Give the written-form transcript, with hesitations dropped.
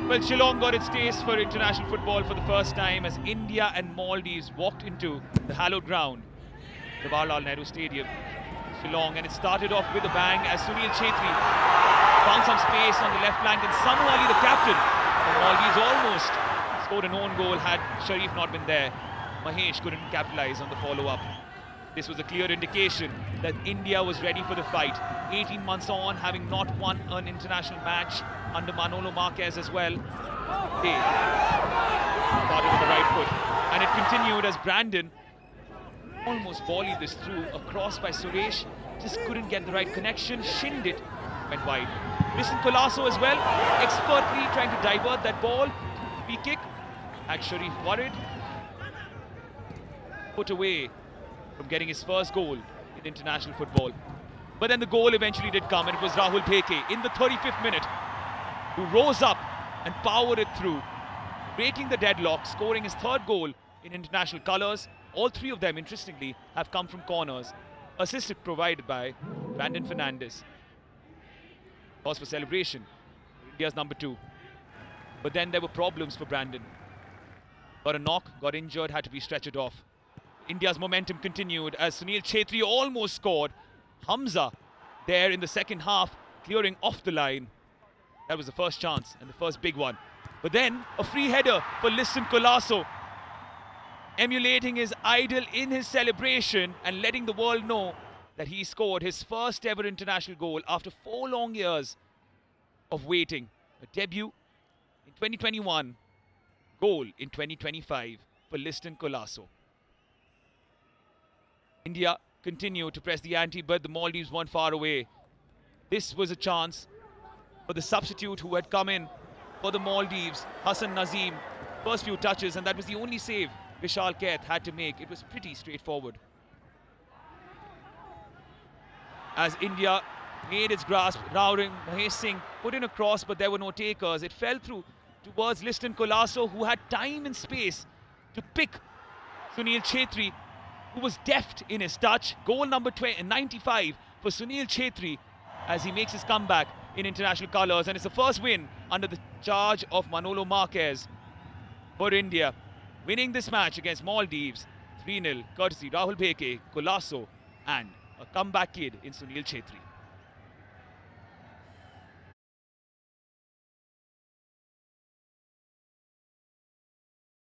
Well, Shillong got its taste for international football for the first time as India and Maldives walked into the hallowed ground, Jawaharlal Nehru Stadium, Shillong, and it started off with a bang as Sunil Chhetri found some space on the left flank, and Samu Ali, the captain of Maldives, almost scored an own goal had Sharif not been there. Mahesh couldn't capitalize on the follow-up. This was a clear indication that India was ready for the fight. 18 months on, having not won an international match under Manolo Marquez as well, they started with the right foot. And it continued as Brandon almost volleyed this through, a cross by Suresh, just couldn't get the right connection, shinned it, went wide. Listen Colasso as well, expertly trying to divert that ball. Free kick, had Sharif worried, put away from getting his first goal in international football. But then the goal eventually did come, and it was Rahul Bheke in the 35th minute who rose up and powered it through, breaking the deadlock, scoring his third goal in international colours. All three of them, interestingly, have come from corners. Assist provided by Brandon Fernandes. Cause for celebration, India's number 2. But then there were problems for Brandon. Got a knock, got injured, had to be stretchered off. India's momentum continued as Sunil Chhetri almost scored. Hamza there in the second half, clearing off the line. That was the first chance and the first big one. But then a free header for Liston Colasso, emulating his idol in his celebration and letting the world know that he scored his first ever international goal after 4 long years of waiting. A debut in 2021, goal in 2025 for Liston Colasso. India continued to press the ante, but the Maldives weren't far away. This was a chance for the substitute who had come in for the Maldives, Hassan Nazim. First few touches, and that was the only save Vishal Kaith had to make. It was pretty straightforward. As India made its grasp, Rowling, Mahesh Singh put in a cross, but there were no takers. It fell through towards Liston Colasso, who had time and space to pick Sunil Chhetri, who was deft in his touch. Goal number 95 for Sunil Chhetri as he makes his comeback in international colours, and it's the first win under the charge of Manolo Marquez for India, winning this match against Maldives 3-0, courtesy Rahul Bheke, Colasso, and a comeback kid in Sunil Chhetri.